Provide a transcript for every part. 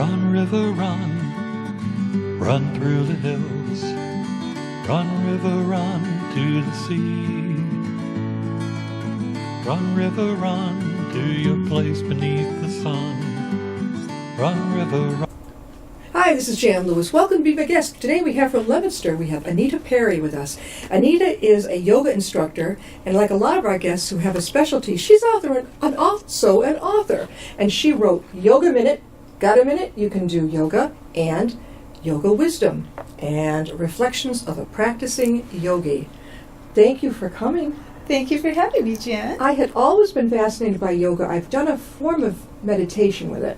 Run, river, run, run through the hills. Run, river, run to the sea. Run, river, run to your place beneath the sun. Run, river, run. Hi, this is Jan Lewis. Welcome to be my guest. Today we have from Leominster, we have Anita Perry with us. Anita is a yoga instructor, and like a lot of our guests who have a specialty, she's also an author. And she wrote Yoga Minute, Got a Minute? You Can Do Yoga, and Yoga Wisdom, and Reflections of a Practicing Yogi. Thank you for coming. Thank you for having me, Jan. I had always been fascinated by yoga. I've done a form of meditation with it,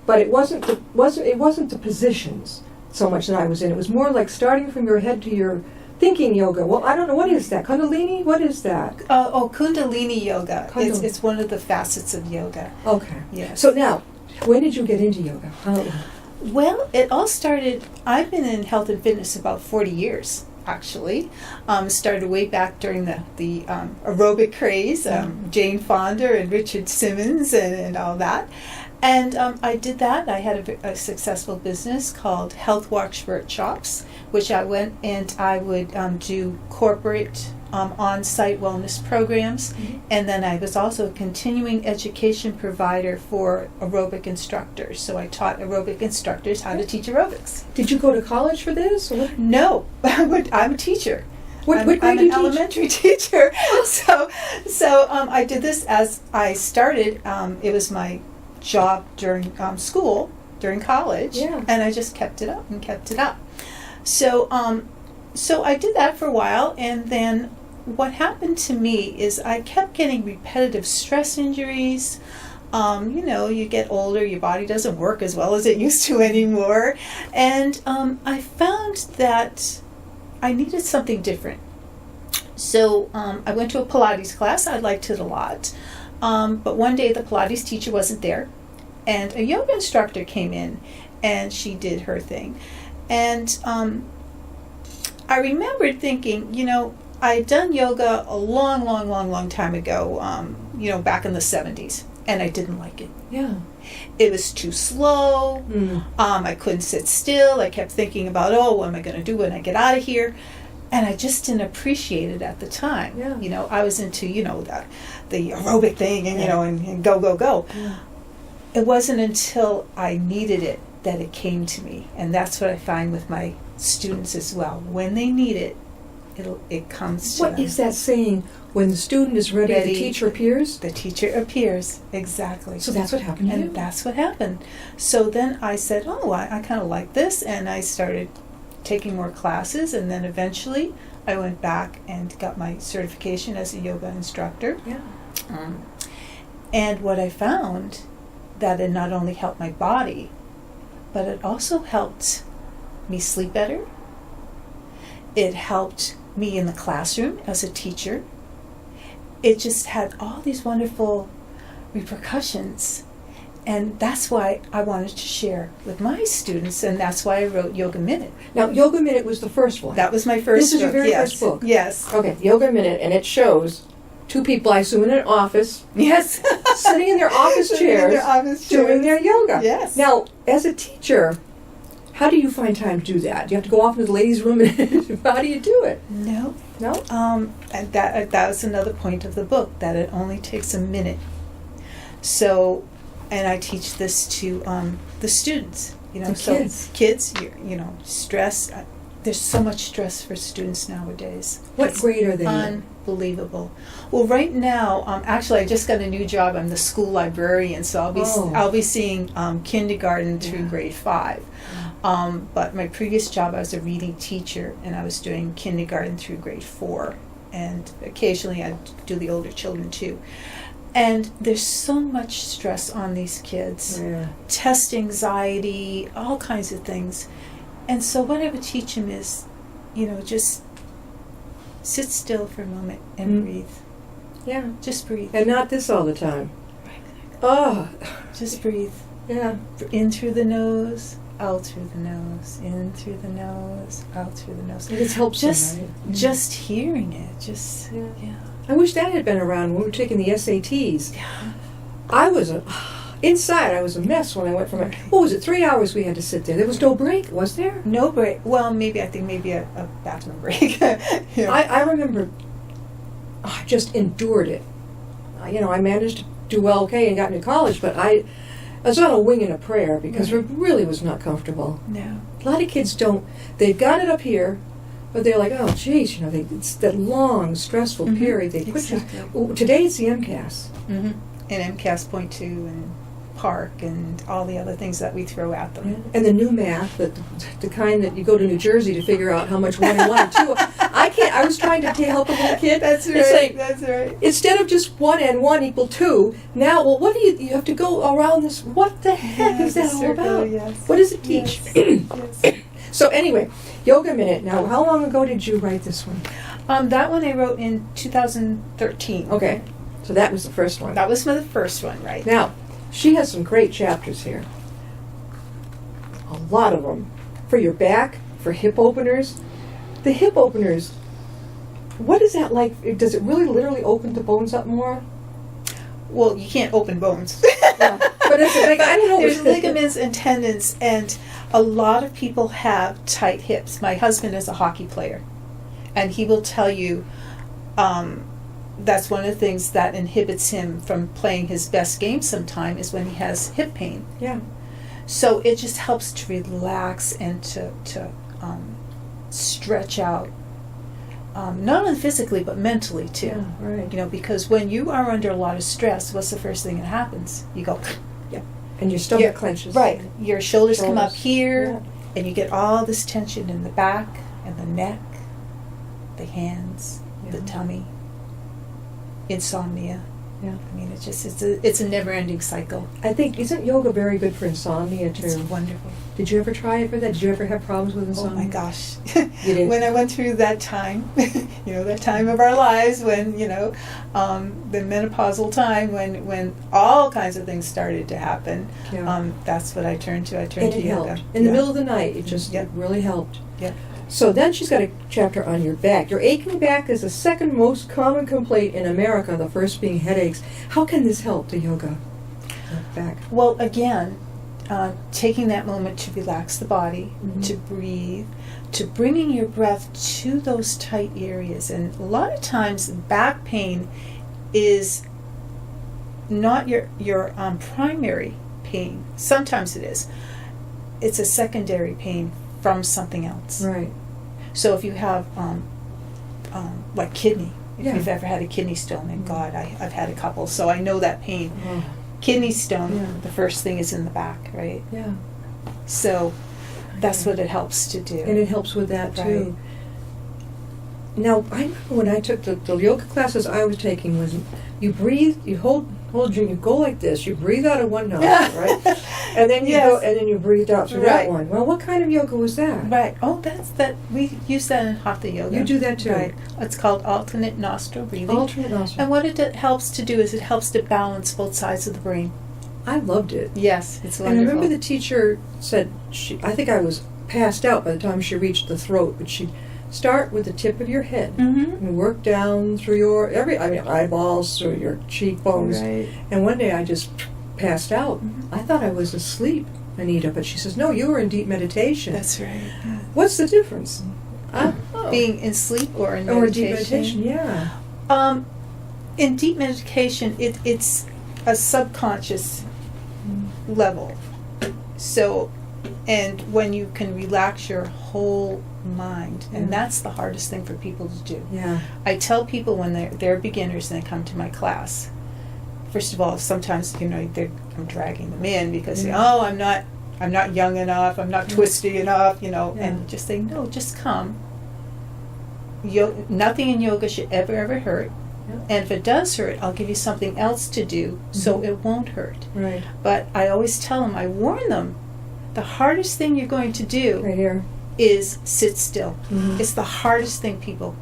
but it wasn't the positions so much that I was in. It was more like starting from your head to your thinking yoga. Well, I don't know, what is that? Kundalini? What is that? Kundalini yoga. It's one of the facets of yoga. Okay. Yeah. So now, when did you get into yoga? Well, it all started, I've been in health and fitness about 40 years. Actually, started way back during the aerobic craze, Jane Fonda and Richard Simmons and all that. And I did that. I had a successful business called Health Workshops, which I went and I would do corporate on-site wellness programs. And then I was also a continuing education provider for aerobic instructors. So I taught aerobic instructors how to teach aerobics. Did you go to college for this? Or? No, I'm a teacher. What I'm grade an elementary teacher. So I did this as I started. It was my job during school, during college, and I just kept it up and kept it up. So I did that for a while, and then what happened to me is I kept getting repetitive stress injuries. You get older, your body doesn't work as well as it used to anymore. And I found that I needed something different. So I went to a Pilates class. I liked it a lot. But one day the Pilates teacher wasn't there. And a yoga instructor came in, and she did her thing. And I remembered thinking, I had done yoga a long time ago, back in the 70s, and I didn't like it. Yeah. It was too slow. I couldn't sit still. I kept thinking about, what am I going to do when I get out of here? And I just didn't appreciate it at the time. Yeah. I was into, the aerobic thing and, and go. Yeah. It wasn't until I needed it that it came to me. And that's what I find with my students as well. When they need it, it comes to them. What is that saying? When the student is ready, the teacher appears? The teacher appears, exactly. So that's what happened to you? And that's what happened. So then I said, I kind of like this, and I started taking more classes, and then eventually I went back and got my certification as a yoga instructor. Yeah. And what I found, that it not only helped my body, but it also helped me sleep better. It helped me in the classroom as a teacher. It just had all these wonderful repercussions. And that's why I wanted to share with my students, and that's why I wrote Yoga Minute. Now, Yoga Minute was the first one. That was my first book. This is your very first book? Yes. Okay, Yoga Minute, and it shows two people, I assume, in an office. Yes. Sitting in their office chairs, doing their yoga. Yes. Now, as a teacher, how do you find time to do that? Do you have to go off into the ladies' room, and how do you do it? No. And that was another point of the book, that it only takes a minute. So, and I teach this to the students. Kids, stress. There's so much stress for students nowadays. What grade are they in? Unbelievable. Well, right now, actually, I just got a new job. I'm the school librarian, so I'll be seeing kindergarten through grade 5. But my previous job, I was a reading teacher, and I was doing kindergarten through grade 4, and occasionally I do the older children too. And there's so much stress on these kids, test anxiety, all kinds of things. And so what I would teach them is, just sit still for a moment and breathe. Yeah. Just breathe. And not this all the time. Right. Oh. Just breathe. Yeah. In through the nose, out through the nose, in through the nose, out through the nose. It helps just hearing it. Just, yeah. I wish that had been around when we were taking the SATs. Yeah. I was inside I was a mess when I went from it. What was it? 3 hours we had to sit there. There was no break, was there? No break. Well, maybe a bathroom break. Yeah. I remember I just endured it. I managed to do well, okay, and got into college, but I was on a wing and a prayer because it really was not comfortable. No. A lot of kids don't. They've got it up here, but they're like, oh, geez, it's that long, stressful period. They quit. Exactly. Today it's the MCAS. Mm-hmm. And MCAS Point 2 and Park and all the other things that we throw at them. Yeah. And the new math, the kind that you go to New Jersey to figure out how much 1 and 1 and 2. I was trying to help a little kid. That's right. It's like, that's right. Instead of just 1 and 1 equal 2, now, well, what do you have to go around this? What the heck is that all about? Yes. What does it teach? Yes. So anyway, Yoga Minute. Now, how long ago did you write this one? That one I wrote in 2013. Okay, so that was the first one. That was the first one, right? Now, she has some great chapters here. A lot of them. For your back, for hip openers. The hip openers, what is that like? Does it really literally open the bones up more? Well, you can't open bones. Yeah. But it's like, I don't know. There's ligaments and tendons, and a lot of people have tight hips. My husband is a hockey player, and he will tell you that's one of the things that inhibits him from playing his best game sometime is when he has hip pain. Yeah. So it just helps to relax and to stretch out, not only physically but mentally too. Yeah, right. Because when you are under a lot of stress, what's the first thing that happens? You go, yeah, and your stomach clenches. right. Your shoulders come up here, yeah. and you get all this tension in the back and the neck, the hands, the tummy, insomnia. Yeah. I mean, it's a never-ending cycle. I think, isn't yoga very good for insomnia too? It's wonderful. Did you ever try it for that? Did you ever have problems with insomnia? Oh my gosh. You did? When I went through that time, that time of our lives when, the menopausal time when all kinds of things started to happen, that's what I turned to. I turned to yoga. Helped. In the middle of the night, it really helped. Yeah. So then she's got a chapter on your back. Your aching back is the second most common complaint in America, the first being headaches. How can this help the yoga back? Well, again, taking that moment to relax the body, to breathe, to bringing your breath to those tight areas. And a lot of times back pain is not your primary pain. Sometimes it is. It's a secondary pain from something else. Right. So if you have like kidney, if Yeah. you've ever had a kidney stone, and God, I've had a couple, so I know that pain. Oh. Kidney stone, the first thing is in the back, right? Yeah. So that's what it helps to do. And it helps with that too. Right. Now, I remember when I took the yoga classes I was taking was you breathe, you hold you go like this, you breathe out of one nostril, right? And then you go, and then you breathe out through that one. Well, what kind of yoga was that? Right. Oh, that's that. We use that in Hatha yoga. You do that too. Right. It's called alternate nostril breathing. Alternate nostril. And what it helps to do is it helps to balance both sides of the brain. I loved it. Yes, it's wonderful. And I remember the teacher said, I think I was passed out by the time she reached the throat, but she'd start with the tip of your head and work down through your eyeballs, through your cheekbones. Right. And one day I just passed out. I thought I was asleep, Anita, but she says, no, you were in deep meditation. That's right. What's the difference? Being in sleep or in meditation? Or deep meditation, yeah. In deep meditation, it's a subconscious level. So, and when you can relax your whole mind, and that's the hardest thing for people to do. Yeah. I tell people when they're beginners and they come to my class, first of all, sometimes I'm dragging them in because I'm not young enough, I'm not twisty enough, and just say no, just come. Nothing in yoga should ever hurt. And if it does hurt, I'll give you something else to do so it won't hurt. Right. But I always tell them, I warn them, the hardest thing you're going to do Right here. is sit still. It's the hardest thing, people.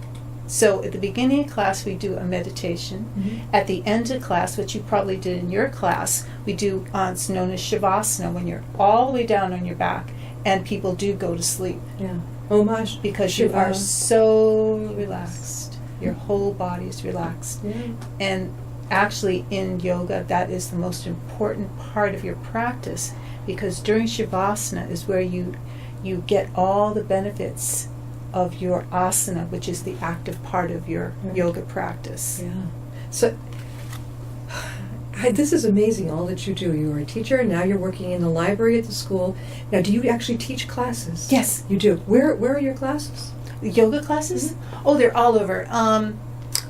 So at the beginning of class, we do a meditation. At the end of class, which you probably did in your class, we do it's known as Shavasana, when you're all the way down on your back, and people do go to sleep. Yeah. Homage. Because you are so relaxed. Your whole body is relaxed. Yeah. And actually in yoga, that is the most important part of your practice, because during Shavasana is where you get all the benefits of your asana, which is the active part of your yoga practice. Yeah. So this is amazing, all that you do. You were a teacher, and now you're working in the library at the school. Now, do you actually teach classes? Yes. You do. Where are your classes? The yoga classes? Mm-hmm. Oh, they're all over.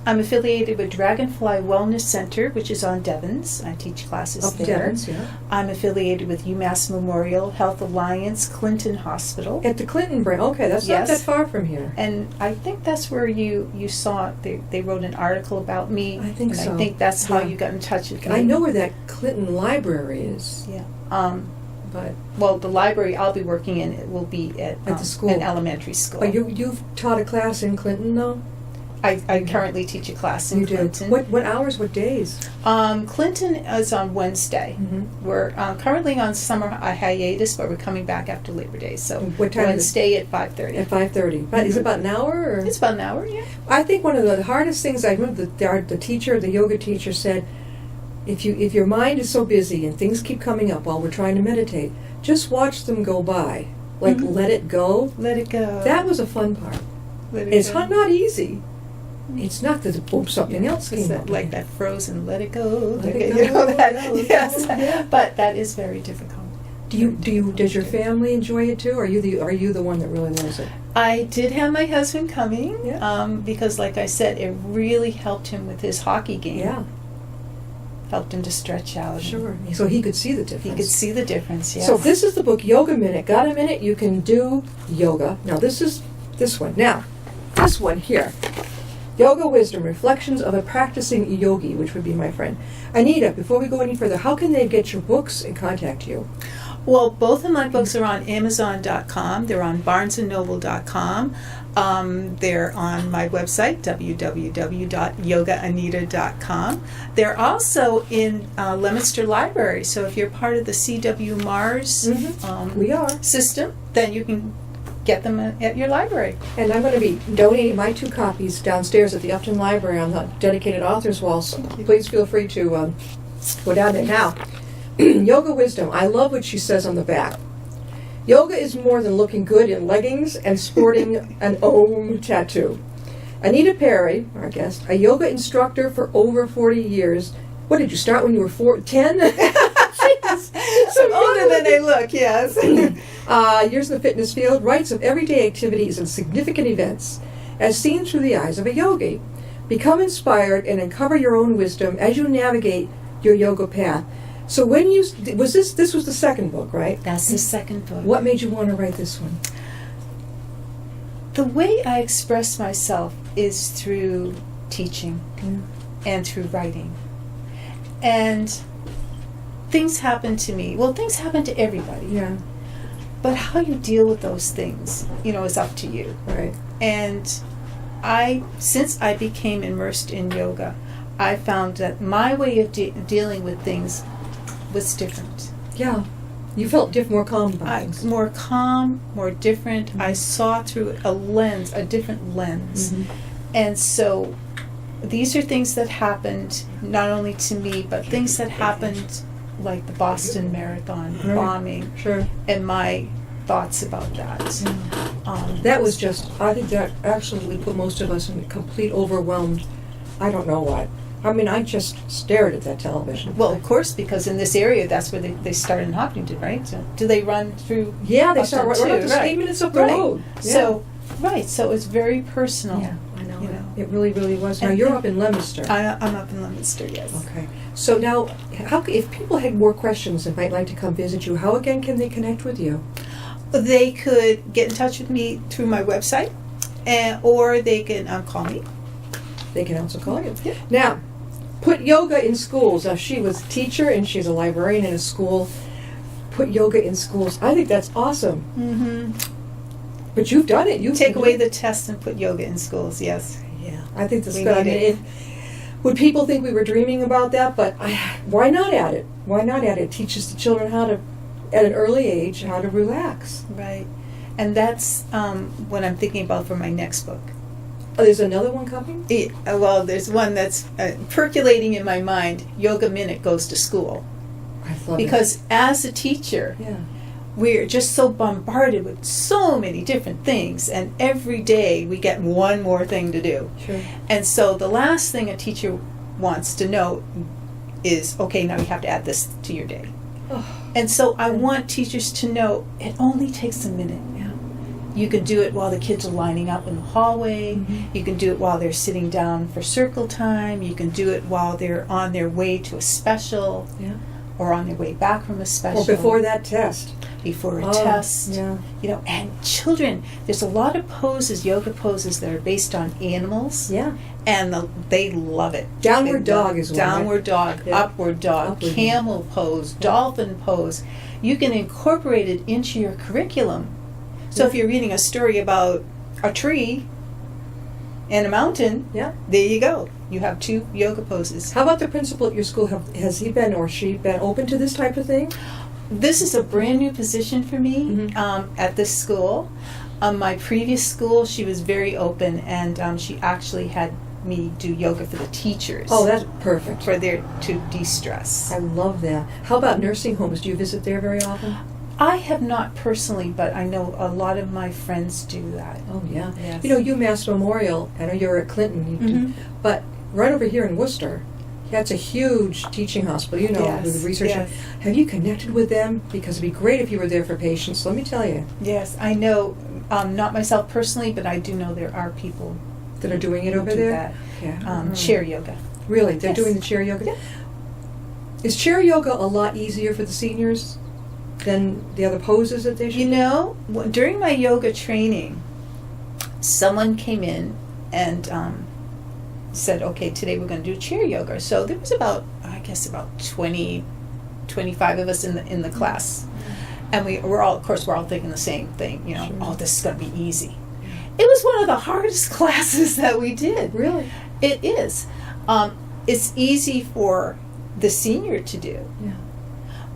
I'm affiliated with Dragonfly Wellness Center, which is on Devons. I teach classes there. Devons, yeah. I'm affiliated with UMass Memorial Health Alliance Clinton Hospital. At the Clinton branch. Okay, that's not that far from here. And I think that's where you saw it. They wrote an article about me. I think so. I think that's how you got in touch with me. I know where that Clinton library is. Yeah. But the library I'll be working in, it will be at the school, an elementary school. But you've taught a class in Clinton, though? I currently teach a class in Clinton. What hours, what days? Clinton is on Wednesday. Mm-hmm. We're currently on summer hiatus, but we're coming back after Labor Day. So what time Wednesday at 5:30. At 5:30. But is it about an hour? Or? It's about an hour, yeah. I think one of the hardest things, I remember the yoga teacher said, if your mind is so busy and things keep coming up while we're trying to meditate, just watch them go by. Like, let it go. Let it go. That was a fun part. It's not easy. It's not that boom, something else came up. Like that Frozen, let it go. Let it go. Yes. Yeah. But that is very difficult. Does your family enjoy it too? Or are you the one that really loves it? I did have my husband coming, because like I said, it really helped him with his hockey game. Yeah. Helped him to stretch out. Sure. So he could see the difference. He could see the difference, yes. So this is the book, Yoga Minute. Got a minute? You can do yoga. Now this is this one. Now, this one here. Yoga Wisdom, Reflections of a Practicing Yogi, which would be my friend. Anita, before we go any further, how can they get your books and contact you? Well, both of my books are on Amazon.com. They're on BarnesandNoble.com. They're on my website, www.yogaanita.com. They're also in Leominster Library. So if you're part of the C.W. Mars we are system, then you can get them at your library. And I'm going to be donating my 2 copies downstairs at the Upton Library on the dedicated authors wall. So please feel free to go down there. Now, Yoga Wisdom. I love what she says on the back. Yoga is more than looking good in leggings and sporting an Om tattoo. Anita Perry, our guest, a yoga instructor for over 40 years. What, did you start when you were 10? So older than they look, yes. Years in the fitness field, writes of everyday activities and significant events as seen through the eyes of a yogi. Become inspired and uncover your own wisdom as you navigate your yoga path. So when you this was the second book, right? That's the second book. What made you want to write this one? The way I express myself is through teaching and through writing. And things happen to me. Well, things happen to everybody. Yeah. But how you deal with those things, is up to you. Right. And since I became immersed in yoga, I found that my way of dealing with things was different. Yeah. You felt more calm about things. More calm, more different. I saw through a different lens. And so these are things that happened not only to me, but things that happened like the Boston Marathon bombing. Sure. And my thoughts about that. That was I think that absolutely put most of us in complete overwhelmed, I don't know what. I mean, I just stared at that television. Well, of course, because in this area, that's where they start in Hopkinton, right? So, do they run through? Yeah, they start right up the 8 minutes up the road. Yeah. So it's very personal. Yeah, I know. It really, really was. Now, you're up in Leominster. I'm up in Leominster, yes. Okay. So now, if people had more questions and might like to come visit you, how again can they connect with you? They could get in touch with me through my website, or they can call me. They can also call you. Yeah. Now, put yoga in schools. Now, she was a teacher and she's a librarian in a school. Put yoga in schools. I think that's awesome. But you've done it. You take away the test and put yoga in schools. Yes. Yeah, I think that's good. I mean, would people think we were dreaming about that? But why not add it? Why not add it? It teaches the children how to, at an early age, how to relax. Right. And that's what I'm thinking about for my next book. Oh, there's another one coming? Well, there's one that's percolating in my mind. Yoga Minute goes to school. I love because as a teacher, we're just so bombarded with so many different things, and every day we get one more thing to do. Sure. And so the last thing a teacher wants to know is, okay, now you have to add this to your day. Oh. And so I want teachers to know it only takes a minute. You can do it while the kids are lining up in the hallway. Mm-hmm. You can do it while they're sitting down for circle time. You can do it while they're on their way to a special, or on their way back from a special. Or before that test. Before a test. Yeah. You know, and children, there's a lot of poses, yoga poses, that are based on animals. Yeah. And they love it. Downward dog is one. Downward dog, upward dog, camel pose, dolphin pose. You can incorporate it into your curriculum. So if you're reading a story about a tree and a mountain, there you go. You have 2 yoga poses. How about the principal at your school? Has he been or she been open to this type of thing? This is a brand new position for me at this school. My previous school, she was very open, and she actually had me do yoga for the teachers. Oh, that's perfect. For their to de-stress. I love that. How about nursing homes? Do you visit there very often? I have not personally, but I know a lot of my friends do that. Oh, yeah. Yes. You know, UMass Memorial, I know you're at Clinton, but right over here in Worcester, that's a huge teaching hospital, you know, with the research. Yes. Have you connected with them? Because it'd be great if you were there for patients, let me tell you. Yes, I know, not myself personally, but I do know there are people that are doing it over there? Yeah. Chair yoga. Really? They're doing the chair yoga? Yeah. Is chair yoga a lot easier for the seniors than the other poses that they should? You know, during my yoga training, someone came in and said, okay, today we're going to do chair yoga. So there was about 20, 25 of us in the class. And we're all thinking the same thing, you know, oh, this is going to be easy. It was one of the hardest classes that we did. Really? It is. It's easy for the senior to do. Yeah.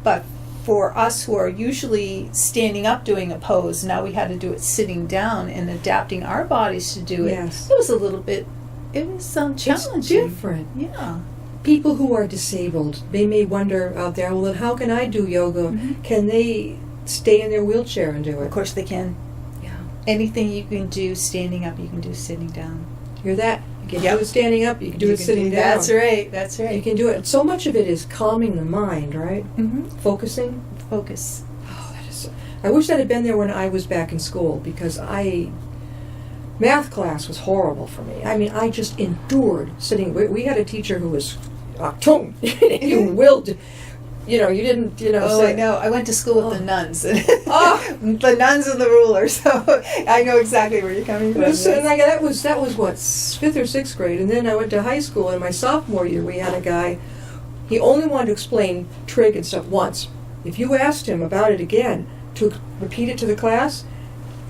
But for us who are usually standing up doing a pose, now we had to do it sitting down and adapting our bodies to do it. Yes. It was a little bit, challenging. It's different. Yeah. People who are disabled, they may wonder out there, well, then how can I do yoga? Can they stay in their wheelchair and do it? Of course they can. Yeah. Anything you can do standing up, you can do sitting down. Hear that? You can do it standing up, you can do it sitting down. That's right, that's right. You can do it. So much of it is calming the mind, right? Focusing. Focus. Oh, that is. I wish that had been there when I was back in school, because math class was horrible for me. I mean, I just endured sitting. We had a teacher who was you willed. You know, you didn't, Oh, I know. I went to school with the nuns. The nuns and the ruler, so I know exactly where you're coming from. That was what, 5th or 6th grade, and then I went to high school. In my sophomore year, we had a guy. He only wanted to explain trig and stuff once. If you asked him about it again to repeat it to the class,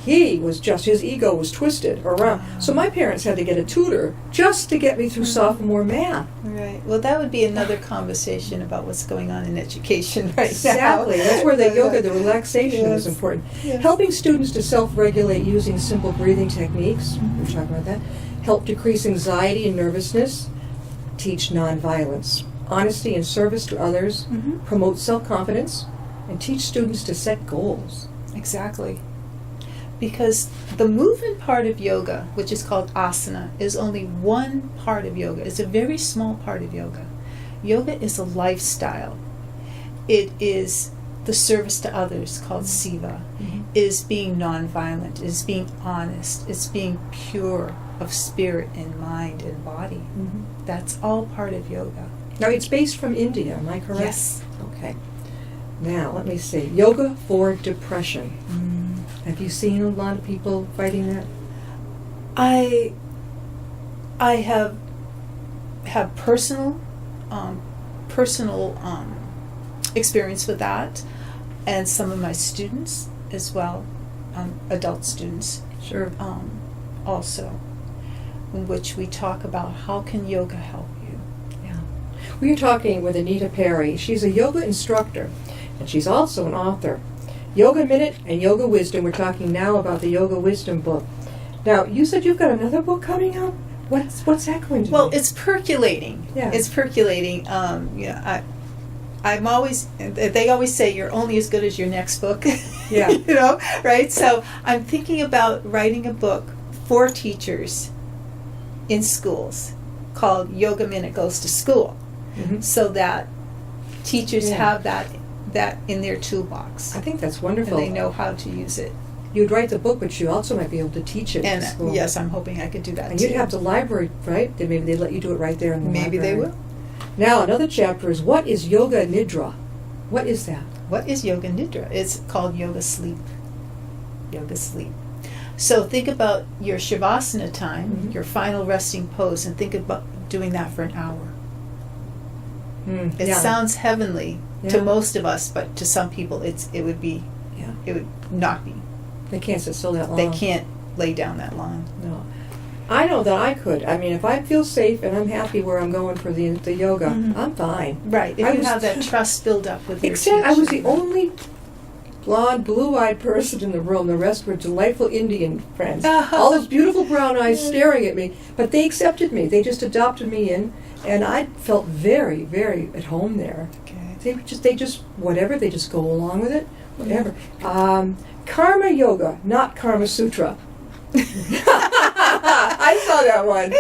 his ego was twisted around. So my parents had to get a tutor just to get me through sophomore math. Right. Well, that would be another conversation about what's going on in education right now. Exactly. That's where the yoga, the relaxation is important. Yes. Helping students to self-regulate using simple breathing techniques, we were talking about that, help decrease anxiety and nervousness, teach nonviolence, honesty and service to others, promote self-confidence, and teach students to set goals. Exactly. Because the movement part of yoga, which is called asana, is only one part of yoga. It's a very small part of yoga. Yoga is a lifestyle. It is the service to others, called seva. It is being nonviolent. It is being honest. It's being pure of spirit and mind and body. That's all part of yoga. Now, it's based from India, am I correct? Yes. Okay. Now, let me see. Yoga for depression. Have you seen a lot of people fighting that? I have personal experience with that, and some of my students as well, adult students. Sure. Also, in which we talk about how can yoga help you. Yeah. We are talking with Anita Perry. She's a yoga instructor, and she's also an author. Yoga Minute and Yoga Wisdom. We're talking now about the Yoga Wisdom book. Now, you said you've got another book coming out. What's that going to Well, be? it's percolating. Yeah. It's percolating. I'm always, they always say you're only as good as your next book. Yeah. You know, right? So I'm thinking about writing a book for teachers in schools called Yoga Minute Goes to School, so that teachers have that in their toolbox. I think that's wonderful. And they know how to use it. You'd write the book, but you also might be able to teach it And in school. yes, I'm hoping I could do that And too. you'd have the library, right? Maybe they'd let you do it right there in the Maybe library. they will. Now, another chapter is, what is Yoga Nidra? What is that? What is Yoga Nidra? It's called Yoga Sleep. Yoga Sleep. So think about your Shavasana time, your final resting pose, and think about doing that for an hour. It sounds heavenly to most of us, but to some people it would not be. They can't sit still that long. They can't lay down that long. No. I know that I could. I mean, if I feel safe and I'm happy where I'm going for the yoga, I'm fine. Right. If you have that trust build up with your Except I was the teacher. only blonde, blue-eyed person in the room. The rest were delightful Indian friends. All those beautiful brown eyes staring at me. But they accepted me. They just adopted me in, and I felt very, very at home there. Okay. They just whatever. They just go along with it. Whatever. Karma Yoga, not Karma Sutra. I saw that one.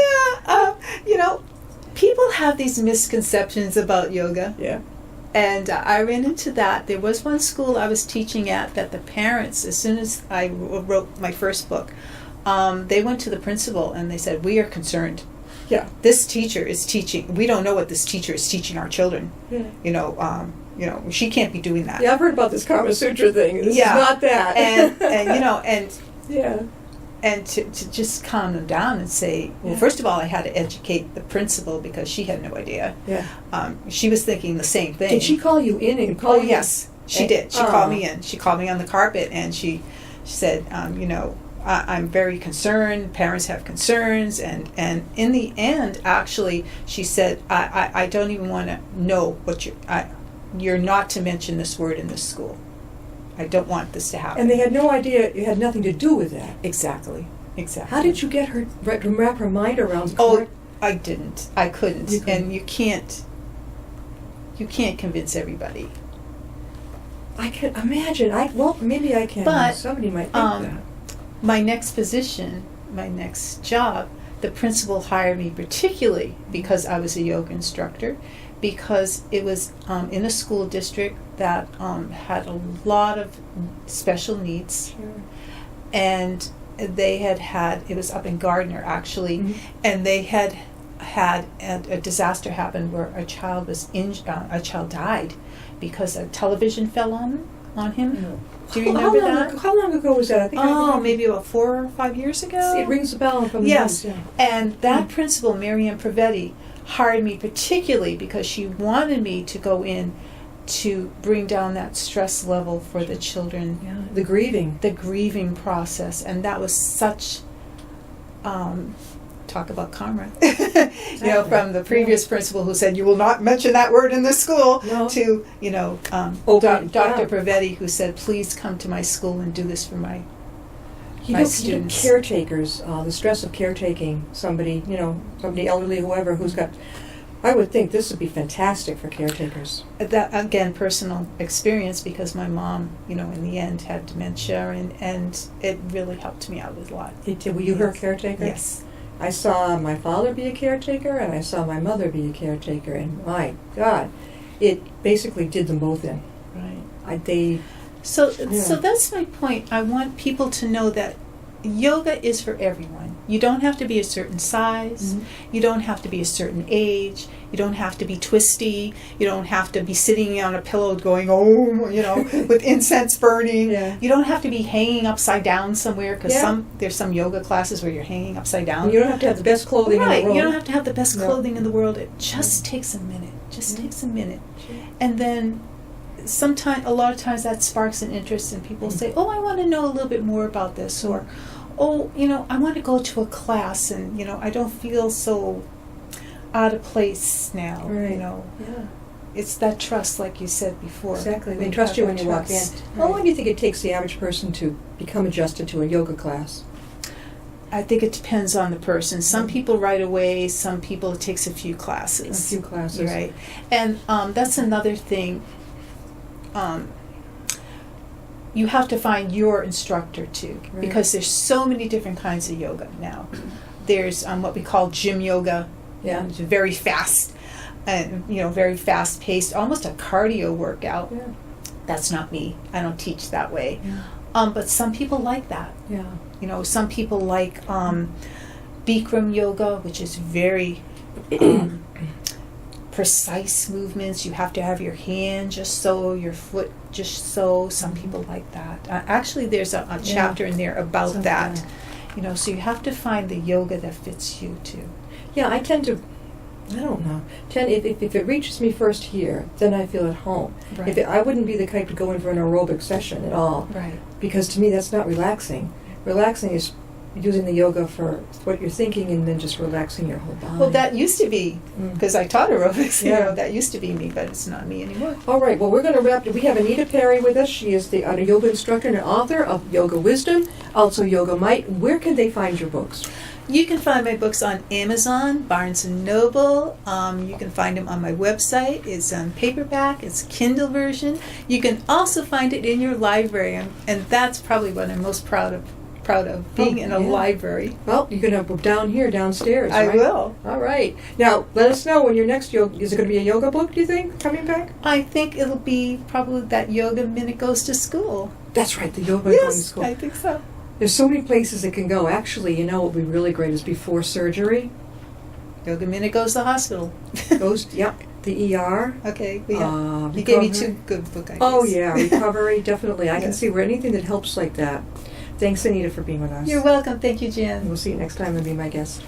Yeah. People have these misconceptions about yoga. Yeah. And I ran into that. There was one school I was teaching at that the parents, as soon as I wrote my first book, they went to the principal and they said, "We are concerned. Yeah. This teacher is teaching. We don't know what this teacher is teaching our children. Yeah. She can't be doing that." Yeah, I've heard about this Karma Sutra thing. This is not that. And to just calm them down and say, well, first of all, I had to educate the principal because she had no idea. Yeah. She was thinking the same thing. Did she call you in and call you? Yes, she did. She called me in. She called me on the carpet and she said, I'm very concerned. Parents have concerns. And in the end, actually, she said, I don't even want to know what you're not to mention this word in this school. I don't want this to happen. And they had no idea it had nothing to do with that. Exactly. How did you get her to wrap her mind around? I didn't. I couldn't. And you can't convince everybody. I can imagine. Maybe I can. But somebody might think that. My next position, my next job, the principal hired me particularly because I was a yoga instructor, because it was in a school district that had a lot of special needs. Sure. And they had it was up in Gardner actually, and they had a disaster happen where a child was a child died because a television fell on him. Do you remember that? How long ago was that? I think maybe about 4 or 5 years ago. It rings a bell from the Yes, news, yeah. and that principal, Miriam Pravetti, hired me particularly because she wanted me to go in to bring down that stress level for the children. Yeah, the grieving process, and that was such talk about karma. From the previous principal who said you will not mention that word in the school, to Dr. Pravetti who said please come to my school and do this for my students. Caretakers, the stress of caretaking somebody elderly, whoever who's got. I would think this would be fantastic for caretakers. That, again, personal experience, because my mom, in the end had dementia, and it really helped me out a lot. Were you her caretaker? Yes. I saw my father be a caretaker, and I saw my mother be a caretaker, and my God, it basically did them both in. Right. So that's my point. I want people to know that yoga is for everyone. You don't have to be a certain size. You don't have to be a certain age. You don't have to be twisty. You don't have to be sitting on a pillow going, with incense burning. Yeah. You don't have to be hanging upside down somewhere, because there's some yoga classes where you're hanging upside down. And you don't have to have the best clothing in the world. You don't have to have the best clothing in the world. It just takes a minute. Takes a minute. And then a lot of times that sparks an interest, and people say, I want to know a little bit more about this, or I want to go to a class, and I don't feel so out of place now. Right. Yeah. It's that trust, like you said before. Exactly. They trust you when you walk in. Right. How long do you think it takes the average person to become adjusted to a yoga class? I think it depends on the person. Some people right away, some people it takes a few classes. A few classes. Right. And that's another thing. You have to find your instructor too, Right. because there's so many different kinds of yoga now. There's what we call gym yoga. Yeah. It's very fast, and very fast paced, almost a cardio workout. Yeah. That's not me. I don't teach that way. Yeah. But some people like that. Yeah. Some people like Bikram yoga, which is very precise movements. You have to have your hand just so, your foot just so. Some people like that. Actually, there's a chapter in there about Something that. So you have to find the yoga that fits you too. Yeah, I tend to, I don't know. If it reaches me first here, then I feel at home. Right. I wouldn't be the type to go in for an aerobic session at all. Right. Because to me, that's not relaxing. Relaxing is using the yoga for what you're thinking and then just relaxing your whole body. Well, that used to be, because I taught aerobics, Yeah. that used to be me, but it's not me anymore. All right, well, we're going to wrap it. We have Anita Perry with us. She is a yoga instructor and author of Yoga Wisdom, also Yoga Might. Where can they find your books? You can find my books on Amazon, Barnes & Noble. You can find them on my website. It's on paperback. It's Kindle version. You can also find it in your library, and that's probably what I'm most proud of being in a library. Well, you're going to have down here, downstairs, I right? will. All right. Now, let us know when your next yoga, is it going to be a yoga book, do you think, coming back? I think it'll be probably that Yoga Minute Goes to School. That's right, the yoga going to Yes, school. I think so. There's so many places it can go. Actually, what would be really great is before surgery. Yoga Minute Goes to the hospital. The ER. Okay, you gave me two good book ideas. Oh, yeah, recovery, definitely. I can Yes. see where anything that helps like that. Thanks, Anita, for being with us. You're welcome. Thank you, Jen. We'll see you next time and be my guest.